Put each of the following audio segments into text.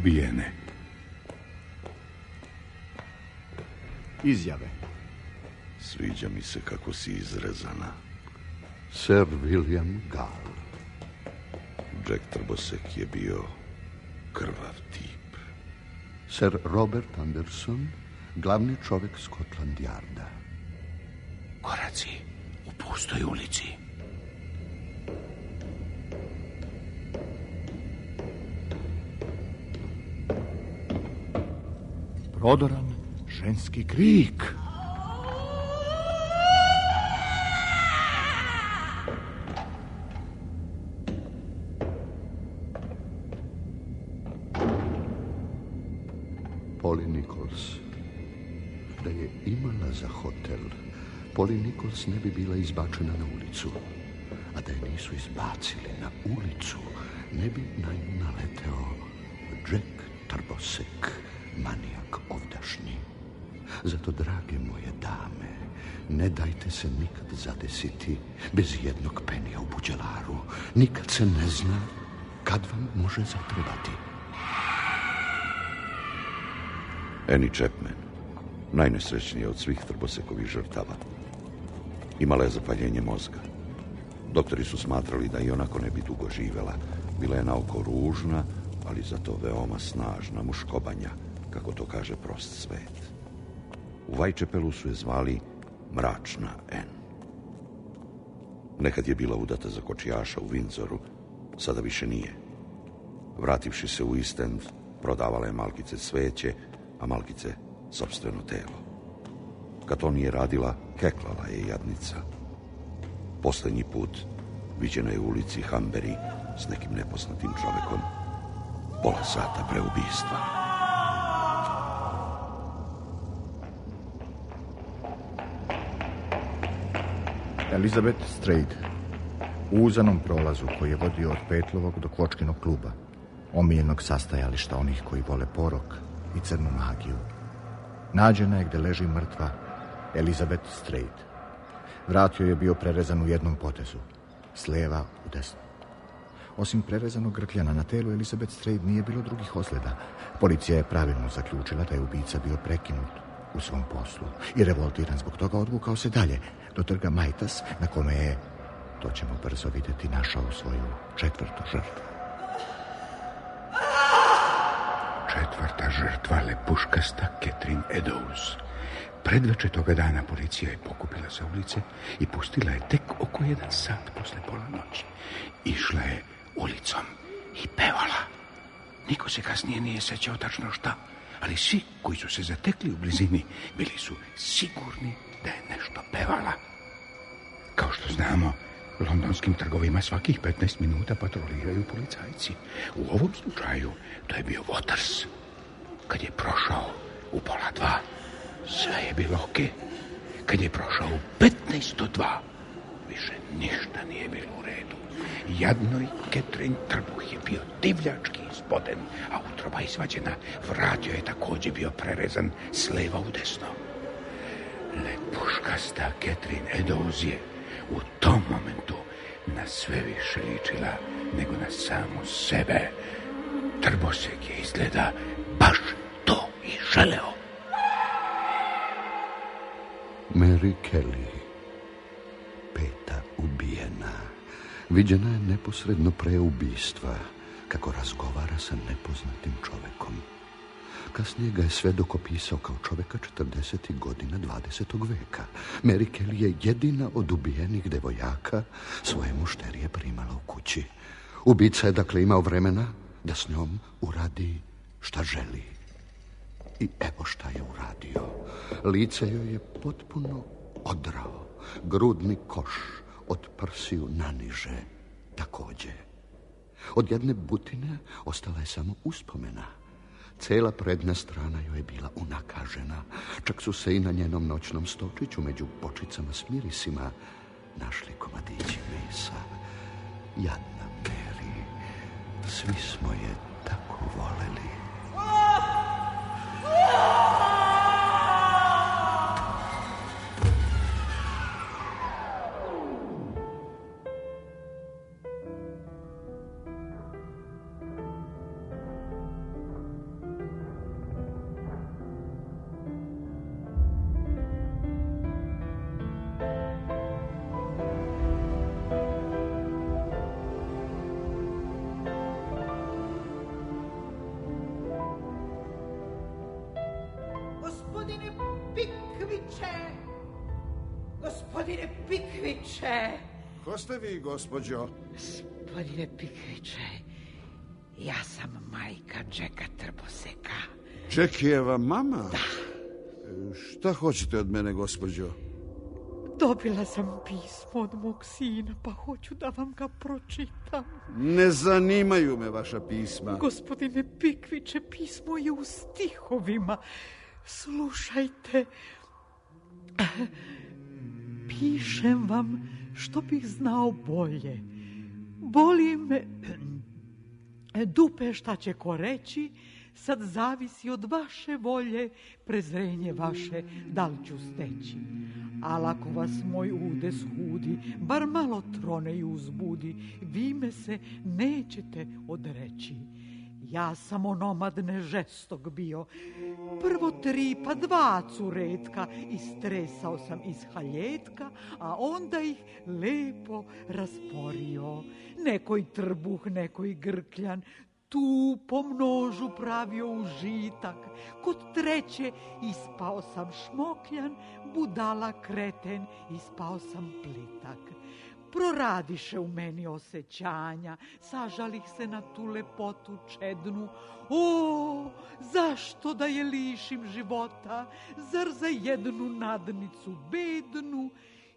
ubijene. Izjave. Sviđa mi se kako si izrezana. Sir William Gall. Jack Trbosek je bio krvav tip. Sir Robert Anderson, glavni čovjek Scotland Yarda. Koraci u pustoj ulici. Prodoran ženski krik. Polly Nichols. Da je imala za hotel, Polly Nichols ne bi bila izbačena na ulicu. A da je nisu izbacili na ulicu, ne bi na nju naleteo Jack Trbosek, manijak ovdašnji. Zato, drage moje dame, ne dajte se nikad zadesiti bez jednog penija u buđelaru. Nikad se ne zna kad vam može zatrebati. Annie Chapman, najnesrećnija od svih Trbosekovih žrtava. Imala je zapaljenje mozga. Doktori su smatrali da i onako ne bi dugo živela. Bila je naoko ružna, ali zato veoma snažna muškobanja, kako to kaže prost svet. U Whitechapelu su je zvali Mračna Anne. Nekad je bila udata za kočijaša u Windsoru, sada više nije. Vrativši se u East End, prodavala je malkice cveće, a malkice sopstveno telo. Kad to nije radila, heklala je jadnica. Posljednji put viđena je u ulici Hamberi s nekim nepoznatim čovekom, pola sata pre ubistva. Elizabeth Strayed, u uzanom prolazu koji je vodio od Petlovog do Kvočkinog kluba, omiljenog sastajališta onih koji vole porok i crnu magiju, nađena je gde leži mrtva Elizabeth Strayed. Vrat joj je bio prerezan u jednom potezu, s lijeva u desno. Osim prerezanog grkljana na telu Elizabeth Strayed nije bilo drugih ozljeda. Policija je pravilno zaključila da je ubica bio prekinut u svom poslu i revoltiran zbog toga odvukao se dalje do trga Majtas, na kome je, to ćemo brzo vidjeti, našao svoju četvrtu žrtvu. Četvrta žrtva, lepuškasta Catherine Eddowes. Predveče toga dana policija je pokupila sa ulice i pustila je tek oko 1 sat posle pola noći. Išla je ulicom i pevala. Niko se kasnije nije sećao tačno šta, ali svi koji su se zatekli u blizini bili su sigurni da je nešto pevala. Kao što znamo, u londonskim trgovima svakih 15 minuta patroliraju policajci. U ovom slučaju to je bio Waters. Kad je prošao u 1:30, sve je bilo okej. Kad je prošao u 2:15, više ništa nije bilo u redu. Jadnoj Catherine trbuh je bio divljački izboden, a utroba izvađena. Vrat joj je također bio prerezan s leva u desno. Lepuškasta Catherine Eddowes je u tom momentu na sve više ličila nego na samu sebe. Trbosek je izgleda baš to i želeo. Mary Kelly, 5. ubijena, viđena je neposredno pre ubistva, kako razgovara sa nepoznatim čovekom. Kasnije ga je svedok opisao kao čoveka 40. godina 20. veka. Mary Kelly je jedina od ubijenih devojaka svoje mušterije primala u kući. Ubica je dakle imao vremena da s njom uradi šta želi. I evo šta je uradio. Lice joj je potpuno odrao. Grudni koš od prsiju naniže također. Od jedne butine ostala je samo uspomena. Cela prednja strana joj je bila unakažena. Čak su se i na njenom noćnom stočiću među bočicama s mirisima našli komadići mesa. Jadna Mary, svi smo je tako voleli. Gospodine Pikviće! Gospodine Pikviće! Ko ste vi, gospođo? Gospodine Pikviće, ja sam majka Jacka Trboseka. Jackijeva mama? Da. Šta hoćete od mene, gospođo? Dobila sam pismo od mog sina, pa hoću da vam ga pročitam. Ne zanimaju me vaša pisma. Gospodine Pikviće, pismo je u stihovima. Slušajte. Pišem vam što bih znao bolje. Boli me dupe, šta će ko reći, sad zavisi od vaše volje, prezrenje vaše, da li ću steći. Al ako vas moj udes hudi, bar malo trone i uzbudi, vi me se nećete odreći. Ja sam onomad nežestok bio, prvo 3 pa 2 curetka, istresao sam iz haljetka, a onda ih lepo rasporio. Nekoj trbuh, nekoj grkljan, tu po množu pravio užitak. Kod 3 ispao sam šmokljan, budala kreten, ispao sam plitak. Proradiše u meni osjećanja, sažalih se na tu lepotu čednu. O, zašto da je lišim života, zar za jednu nadnicu bednu?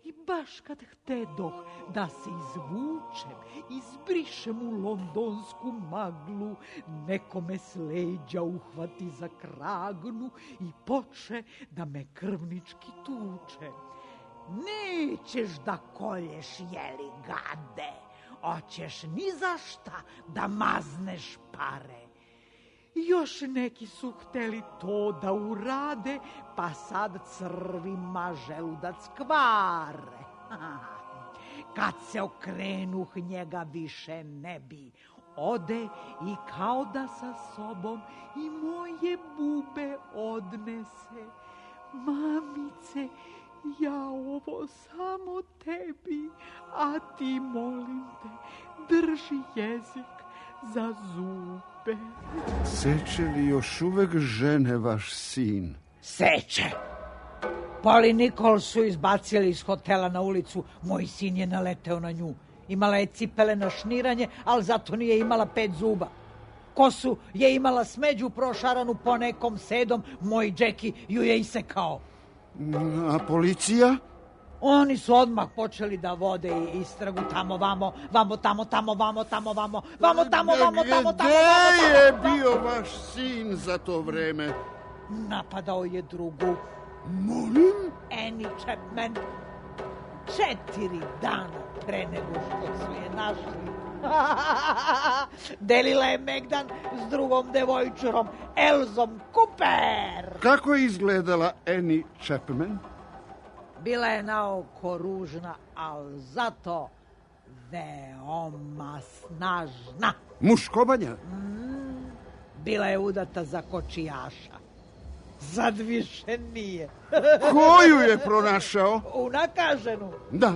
I baš kad htedoh da se izvučem, izbrišem u londonsku maglu, neko me s leđa uhvati za kragnu i poče da me krvnički tuče. Nećeš da kolješ, jeli gade, hoćeš ni za šta da mazneš pare. Još neki su hteli to da urade, pa sad crvima želudac kvare. Kad se okrenuh, njega više ne bi. Ode i kao da sa sobom i moje bube odnese. Mamice, ja ovo samo tebi, a ti, molim te, drži jezik za zube. Seče li još uvek žene vaš sin? Seče. Poli Nikol su izbacili iz hotela na ulicu, moj sin je naleteo na nju. Imala je cipele na šniranje, ali zato nije imala 5 zuba. Kosu je imala smeđu prošaranu po nekom sedom, moj Jackie ju je isekao. A policija? Oni su odmah počeli da vode istragu tamo, vamo, vamo, tamo, vamo, vamo, tamo, vamo, tamo. Gde je bio vaš sin za to vreme? Napadao je drugu. Molim? Annie Chapman. 4 dana pre nego što su je našli. Delila je Megdan s drugom devojčurom, Elzom Cooper. Kako je izgledala Annie Chapman? Bila je naoko ružna, ali zato veoma snažna. Muškobanja? Bila je udata za kočijaša. Sad više nije. Koju je pronašao? Unakaženu. Da.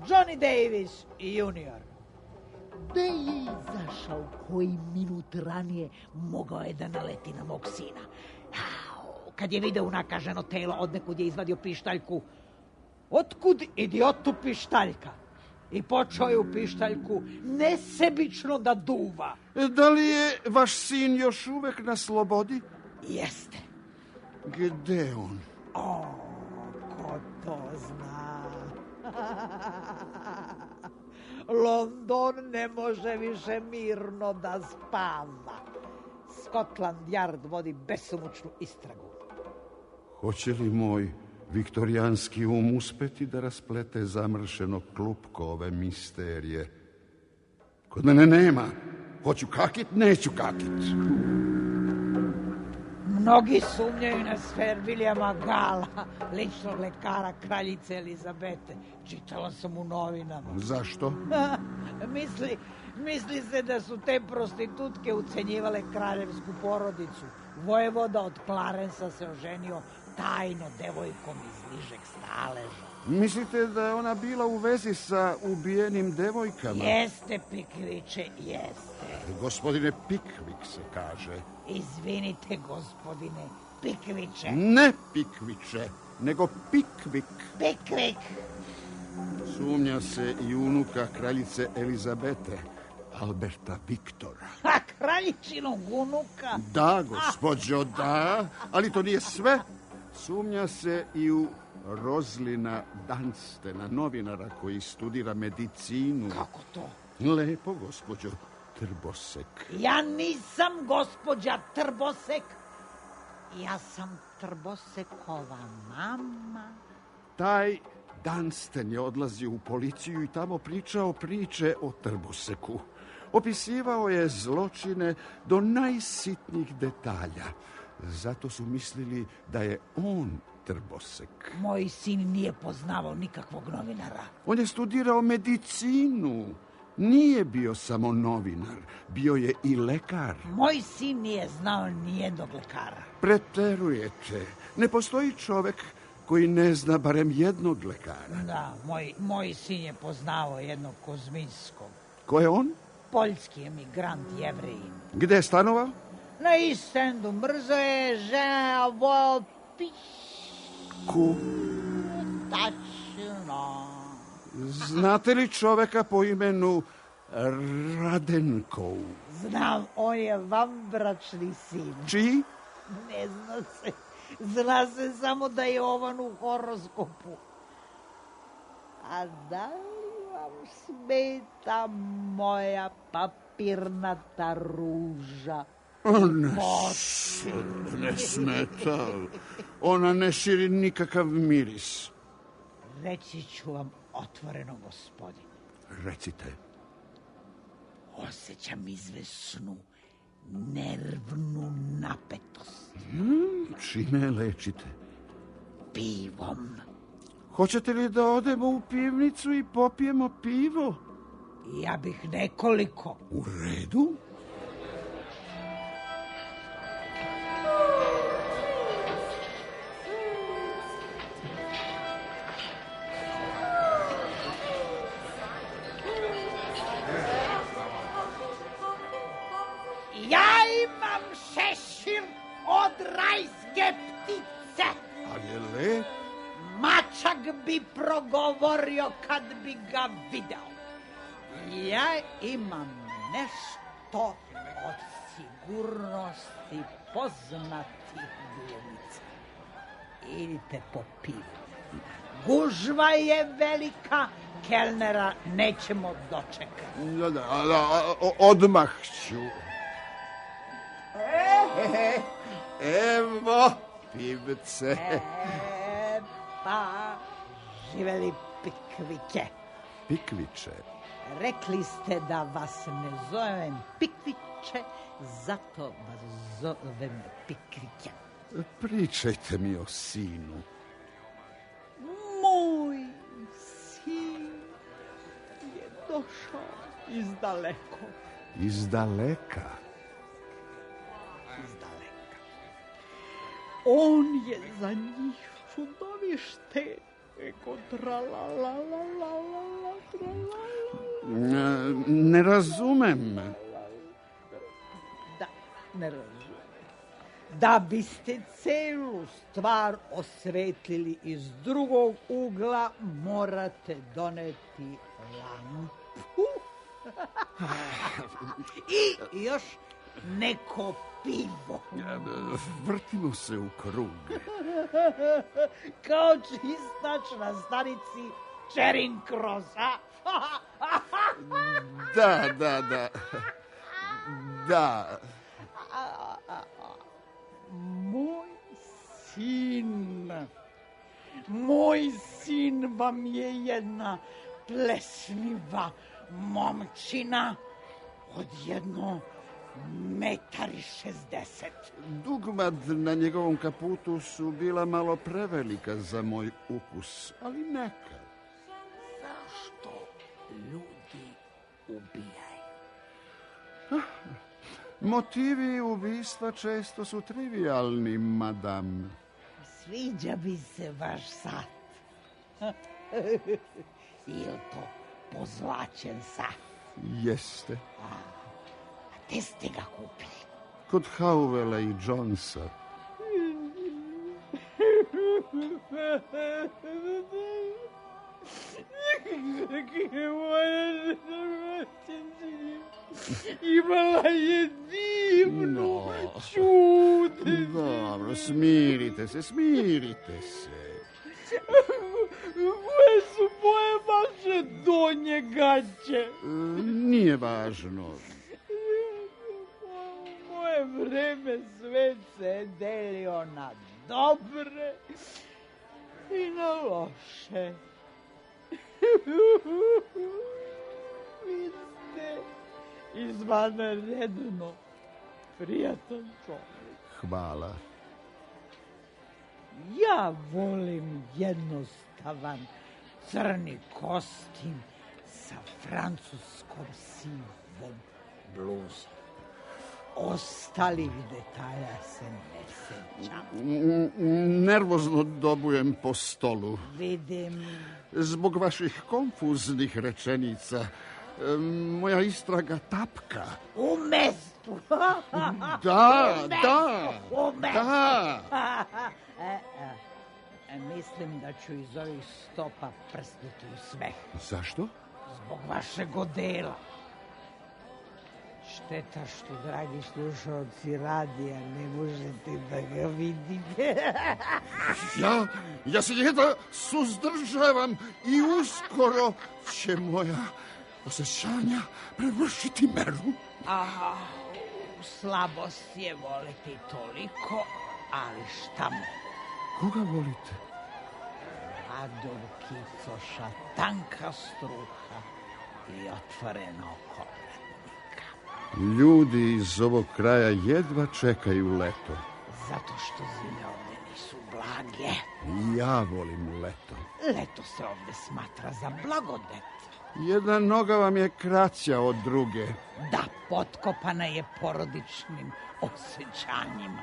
Johnny Davis junior. Da je izašao koji minut ranije, mogao je da naleti na mog sina. Kad je video unakaženo telo, odnekud je izvadio pištaljku. Otkud idiotu pištaljka? I počeo je u pištaljku nesebično da duva. Da li je vaš sin još uvek na slobodi? Jeste. Gde on? O, ko to zna? London ne može više mirno da spava. Scotland Yard vodi besomučnu istragu. Hoće li moj viktorijanski uspeti da rasplete zamršeno klupko ove misterije? Kod mene nema. Hoću kakit, neću kakit. Mnogi sumnjaju na sfer Williama Gala, ličnog lekara kraljice Elizabete. Čitala sam u novinama. Zašto? Misli se da su te prostitutke ucenjivale kraljevsku porodicu. Vojvoda od Clarensa se oženio tajno devojkom iz nižeg staleža. Mislite da je ona bila u vezi sa ubijenim devojkama? Jeste, Pikviće, jeste. Gospodine Pikvik se kaže. Izvinite, gospodine, Pikviče. Ne Pikviče, nego Pikvik. Pikvik. Sumnja se i unuka kraljice Elizabete, Alberta Viktora. A kraljičinog unuka? Da, gospođo, da, ali to nije sve. Sumnja se i u Rozlina Dunstana, novinara koji studira medicinu. Kako to? Lepo, gospođo Trbosek. Ja nisam gospođa Trbosek. Ja sam Trbosekova mama. Taj Dunstan je odlazio u policiju i tamo pričao priče o Trboseku. Opisivao je zločine do najsitnijih detalja. Zato su mislili da je on Trbosek. Moj sin nije poznavao nikakvog novinara. On je studirao medicinu. Nije bio samo novinar, bio je i lekar. Moj sin nije znao nijednog lekara. Preterujete. Ne postoji čovek koji ne zna barem jednog lekara. Da, moj sin je poznao jednog Kozminskog. Ko je on? Poljski emigrant Jevrejin. Gde je stanovao? Na Istendu. Mrzo je žena Ku? Tačno. Znate li čoveka po imenu Radenkov? Znam, on je vanbračni sin. Čiji? Ne zna se. Zna se samo da je ovan u horoskopu. A da li vam smeta moja papirnata ruža? Ne smeta. Ona ne širi nikakav miris. Reći ću vam otvoreno, gospodine. Recite. Osjećam izvesnu nervnu napetost. Čime je lečite? Pivom. Hoćete li da odemo u pivnicu i popijemo pivo? Ja bih nekoliko. U redu. Ja imam šešir od rajske ptice. Ali je lep. Mačak bi progovorio kad bi ga video. Ja imam nešto od sigurnosti poznatih glumica. Idite po pivu. Gužva je velika, kelnera nećemo dočekati. Odmah ću. Evo pivce. Pa, živeli Pikvike. Pikviče. Rekli ste da vas ne zovem Pikviče, zato vas zovem Pikvike. Pričajte mi o sinu. Moj sin je došao izdaleko. Izdaleka? Izdaleka. On je za njih čudovište. Eko tralalalala, tralala. Ne razumem. Da, ne razumem. Da biste celu stvar osvetlili iz drugog ugla, morate doneti lampu. I još neko pivo. Vrtimo se u krug. Kao čistač na stanici Charing Crossa. Da. Da. Moj sin vam je jedna plesniva momčina od 1,60 m. Dugmad na njegovom kaputu su bila malo prevelika za moj ukus, ali neka. Zašto ljudi ubijaju? Motivi ubistva često su trivialni, madam. Sviđa bi se vaš sat. Ili to pozlačen sat? Jeste. A gde ste ga kupili? Kod Hauvela i Jonesa. Imala je divnu, čudnu. Dobro, smirite se. Koje su moje vaše donje gaće? Nije važno. Moje vreme svet se delio na dobre i na loše. Vi ste izvanredno prijatan čovjek. Hvala. Ja volim jednostavan crni kostim sa francuskom sivom bluzom. Ostalih detalja se ne sjećam. Nervozno dobujem po stolu. Vidim. Zbog vaših konfuznih rečenica moja istraga tapka. U mestu. Da. U mestu. Mislim da ću iz ovih stopa prsnuti u smeh. Zašto? Zbog vašeg odela. Šteta što, dragi slušalci radija, ne možete da ga vidite. Ja se jedva suzdržavam i uskoro će moja osjećanja prevršiti meru. Slabost je voliti toliko, ali šta mu? Koga volite? Adol Kicoša, tanka struha i otvoreno oko. Ljudi iz ovog kraja jedva čekaju leto. Zato što zime ovdje nisu blage. Ja volim leto. Leto se ovdje smatra za blagodet. Jedna noga vam je kraća od druge. Da, potkopana je porodičnim osjećanjima.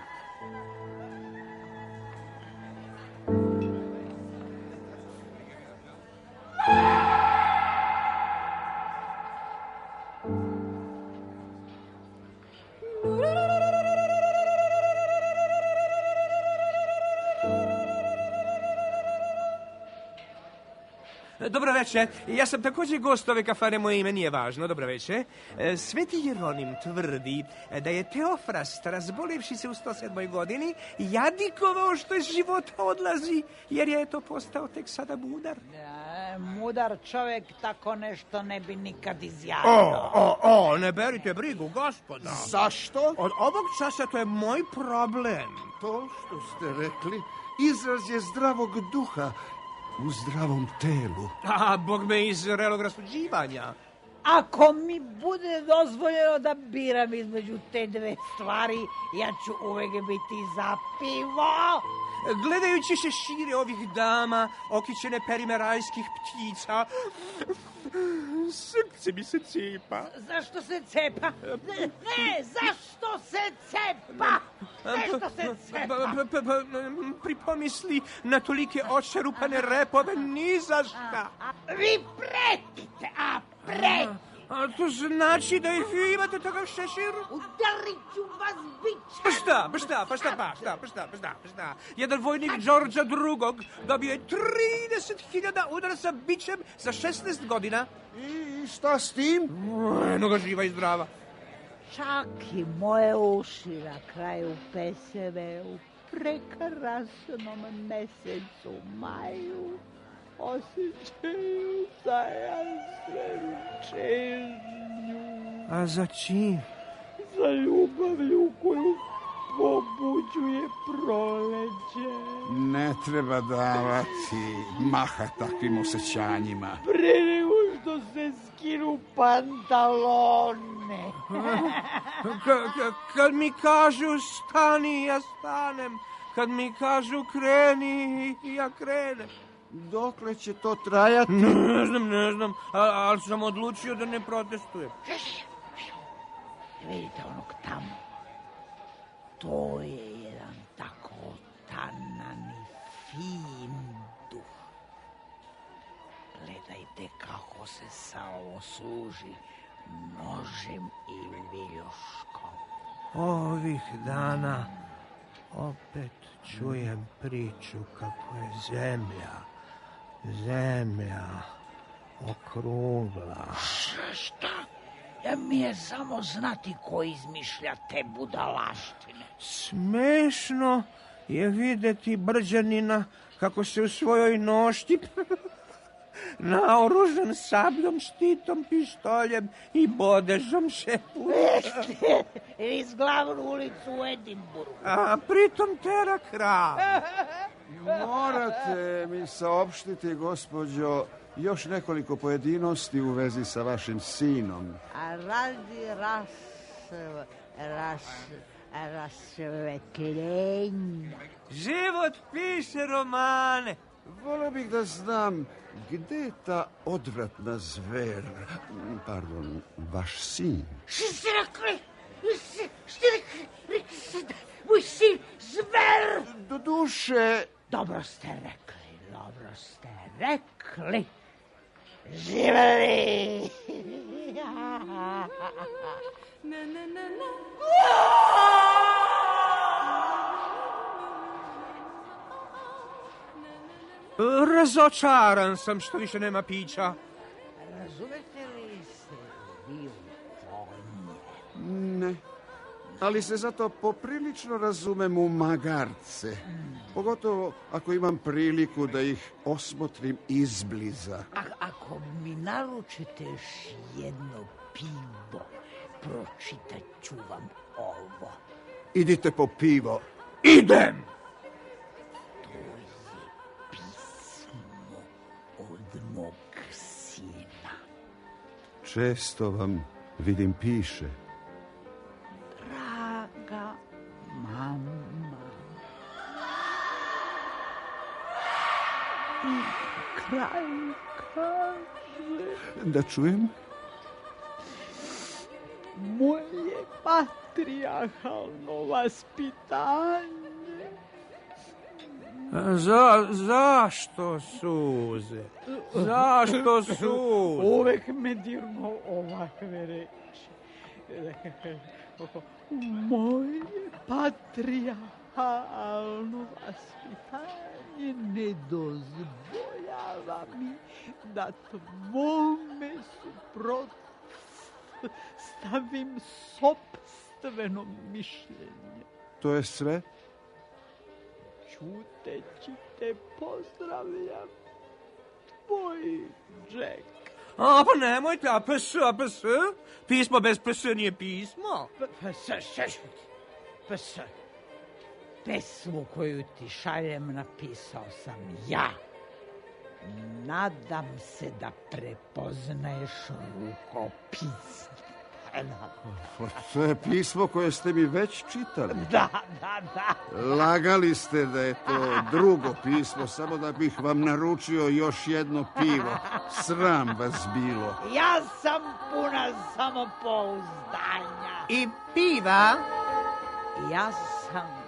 Dobro večer, ja sam također gost ove kafane, moje ime nije važno, dobro večer. Sveti Jeronim tvrdi da je Teofrast, razbolevši se u 107. godini, jadikovao što iz života odlazi, jer je to postao tek sada mudar. Mudar čovjek tako nešto ne bi nikad izjavio. Ne berite brigu, gospoda. Zašto? Od ovog časa to je moj problem. To što ste rekli, izraz je zdravog duha u zdravom telu. Bog me iz relog rasuđivanja. Ako mi bude dozvoljeno da biram između te dve stvari, ja ću uvijek biti za pivo. Gledajući šešire ovih dama, okićene perime rajskih ptica, srce mi se cepa. Zašto se cepa? Ne, zašto se cepa? Zašto se cepa? Pripomisli na tolike očerupane repove, ni za šta. Vi pretite, pretite. A to znači da ih vi imate takav šešir? Udarit ću vas bićem. Pa šta? Jedan vojnik Đorđa II. dobio je 30.000 udara sa bićem za 16 godina. I šta s tim? Eno ga živa i zdrava. Čak i moje uši na kraju peseme u prekrasnom mesecu maju osjećaju tajanstvenu čežnju. A za čim? Za ljubavlju koju pobuđuje proleće. Ne treba davati maha takvim osjećanjima. Pre nego što se skinu pantalone. Kad mi kažu stani, ja stanem. Kad mi kažu kreni, ja krenem. Dokle će to trajati? Ne znam, ali sam odlučio da ne protestujem. Vidite onog tamo? To je jedan tako tanan i fin duh. Gledajte kako se sa ovo služi nožem i viljuškom. Ovih dana Opet čujem priču kako je zemlja okrugla. Šta? Ja mi je samo znati ko izmišlja te budalaštine. Smešno je vidjeti Brđanina kako se u svojoj nošti naoružan sabljom, štitom, pištoljem i bodežom šeputa. Iz glavnu ulicu u Edimburgu. A pritom tera krav. Morate mi saopštiti, gospođo, još nekoliko pojedinosti u vezi sa vašim sinom. A radi rasvetljenja. Život piše romane. Volio bih da znam gde je ta odvratna zver, pardon, vaš sin. Što ste rekli? Što rekli ste da moj sin zver? Do duše... Dobro ste rekli. Živeli! Razočaran sam što više nema pića. Razumete li se vi u konje? Ne, ali se zato poprilično razumem u magarce. Pogotovo ako imam priliku da ih osmotrim izbliza. Ako mi naručite još jedno pivo, pročitat ću vam ovo. Idite po pivo. Idem! To je pismo od mog sina. Često vam, vidim, piše. Draga mama. I kraj kaže... Da čujem? Moje patrijarhalno vaspitanje. Zašto suze? Zašto suze? Uvek me dirno ovakve reči. Moje patrijarhalno vaspitanje ne dozvoljava mi da tvome stavim sopstveno mišljenje. To je sve? Čuteći te pozdravljam, tvoj Jack. A, pa nemojte, a PS? Pismo bez PS nije pismo. PS. Pesmu koju ti šaljem napisao sam ja. Nadam se da prepoznaješ rukopis. To je pismo koje ste mi već čitali. Da. Lagali ste da je to drugo pismo, samo da bih vam naručio još jedno pivo. Sram vas bilo. Ja sam puna samopouzdanja. I piva? Ja sam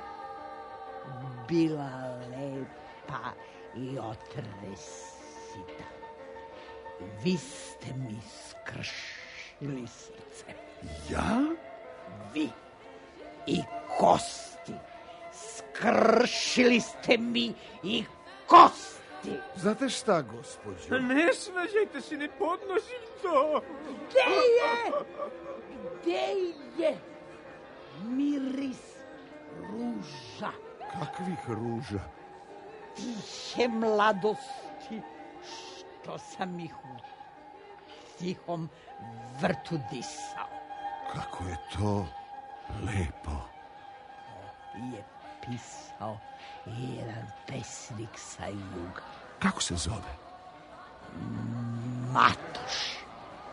bila lepa i otresita. Vi ste mi skršili srce. Ja? Vi i kosti. Skršili ste mi i kosti. Znate šta, gospođo? Ne svađajte se, ne podnosim to. Gde je miris ruža? Kakvih ruža? Tihe mladosti, što sam ih u tihom vrtu disao. Kako je to lepo. Je pisao jedan pesnik sa juga. Kako se zove? Matoš.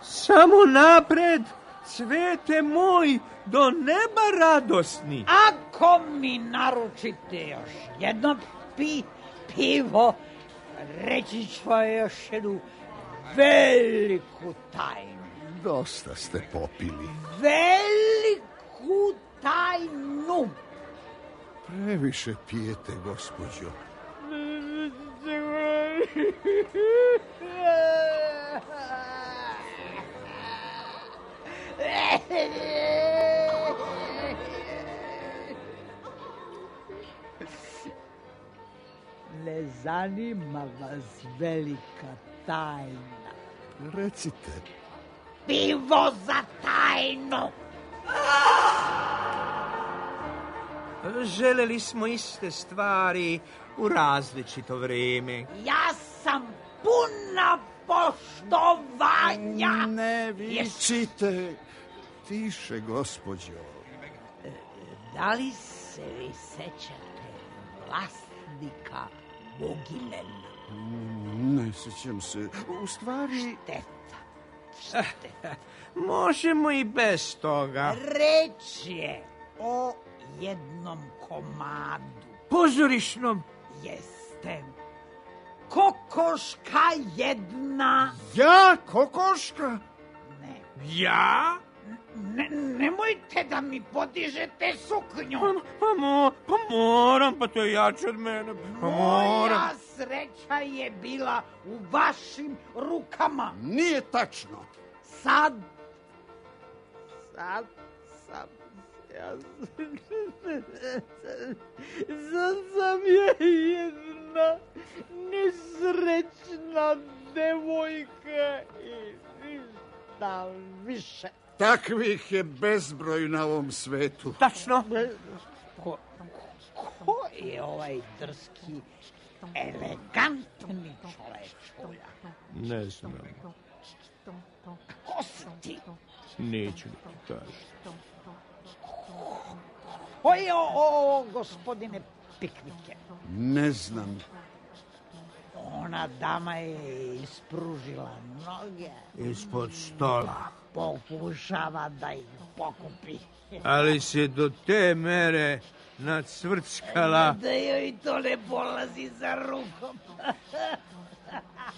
Samo napred, svete moj, do neba radosni. Ako mi naručite još jedno pivo, reći ću još jednu veliku tajnu. Dosta ste popili. Veliku tajnu. Previše pijete, gospođo. Ne zanima vas velika tajna. Recite. Pivo za tajnu! Želeli smo iste stvari u različito vrijeme. Ja sam puna poštovanja. Ne vičite. Tiše, gospođo. Da li se vi sećate vlasnika Bogilena? Ne sjećam se. U stvari... Šteta. Možemo i bez toga. Reč je o jednom komadu. Pozorišnom. Jeste. Kokoška jedna. Ja, kokoška? Ne. Ja? Nemojte da mi podižete suknju. Pa moram, pa to je jače od mene. Pa moram. Moja sreća je bila u vašim rukama. Nije tačno. Sad sam je jedna nesrećna devojka i ništa više. Takvih je bezbroj na ovom svetu. Tačno. Ko je ovaj drski, elegantni čovjek? Ne znam. Ko si ti? Neću da ti kažem. Ko je ovo, gospodine Pikvike? Ne znam. Ona dama je ispružila noge. Ispod stola. Pokušava da ih pokupi. Ali se do te mere nacvrckala. Da joj to ne polazi za rukom.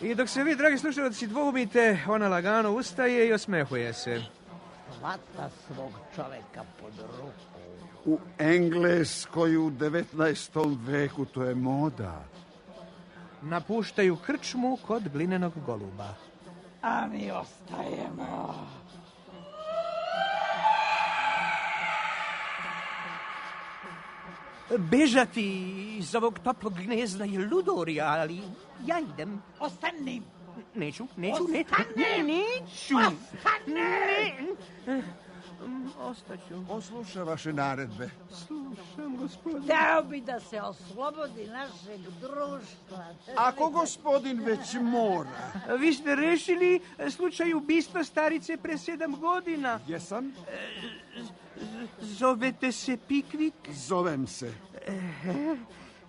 I dok se vi, dragi slušalci, dvoumite, ona lagano ustaje i osmehuje se. Hvata svog čoveka pod ruku. U Engleskoj u 19. veku to je moda. Napuštaju krčmu kod glinenog goluba. A mi ostajemo. Bežati iz ovog toplog gnezda je ludorija, ali ja idem. Ostani. Neću. Ostani. Ostaću. Posluša vaše naredbe. Slušam, gospodin. Hteo bi da se oslobodi našeg društva. Ako gospodin već mora. Vi ste rešili slučaj ubistva starice pre 7 godina. Jesam? Zovete se Pikvik? Zovem se.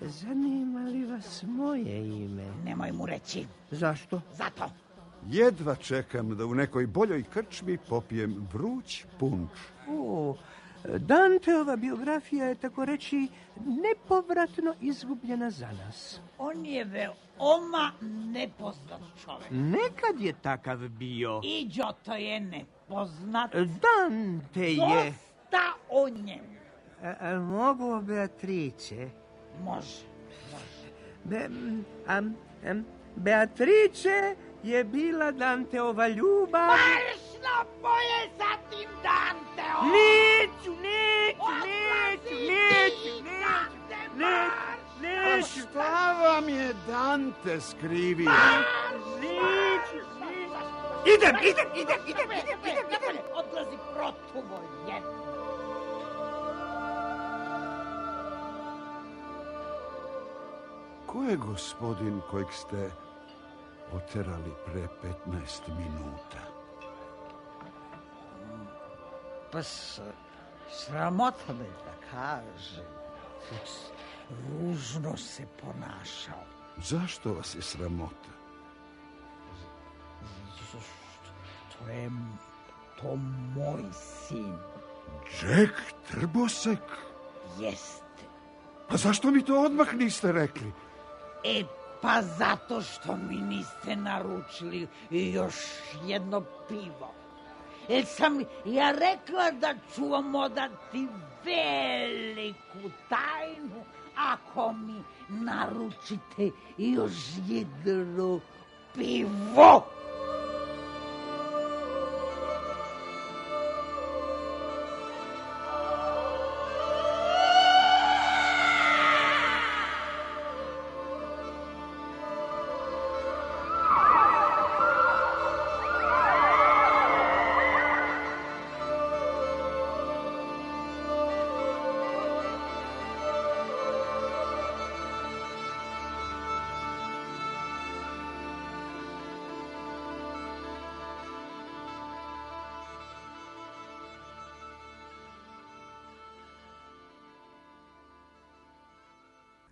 Zanima li vas moje ime? Nemoj mu reći. Zašto? Zato. Jedva čekam da u nekoj boljoj krčmi popijem vruć punč. Danteova biografija je, tako reći, nepovratno izgubljena za nas. On je veoma nepoznat čovjek. Nekad je takav bio. I Đoto je nepoznat. Dante je... Dosta o njemu. Mogu o Beatrice? Može. Beatrice je bila Danteova ljubav. Marš na boje sa tim Danteom! Neću. Šta vam je Dante skrivio? Idem. Odlazi protuvoljen. Ko je gospodin kojeg ste oterali pre 15 minuta? Pa sramota me da kaže. Ružno se ponašao. Zašto vas je sramota? To je to moj sin. Jack Trbosek? Jeste. A zašto mi to odmah niste rekli? Pa zato što mi niste naručili još jedno pivo. Jer sam ja rekla da ću vam odati veliku tajnu ako mi naručite još jedno pivo.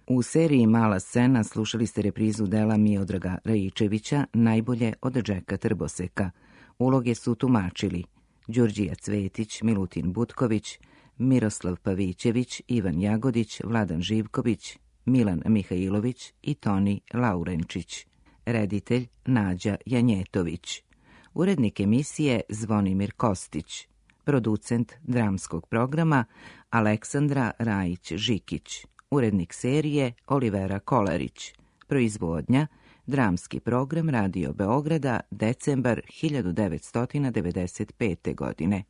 U seriji Mala scena slušali ste reprizu dela Miodraga Rajičevića Najbolje od Džeka Trboseka. Uloge su tumačili Đurđija Cvetić, Milutin Butković, Miroslav Pavićević, Ivan Jagodić, Vladan Živković, Milan Mihajlović i Toni Laurenčić. Reditelj Nađa Janjetović. Urednik emisije Zvonimir Kostić. Producent dramskog programa Aleksandra Rajić-Žikić. Urednik serije Olivera Kolarić. Proizvodnja Dramski program Radio Beograda, decembar 1995. godine.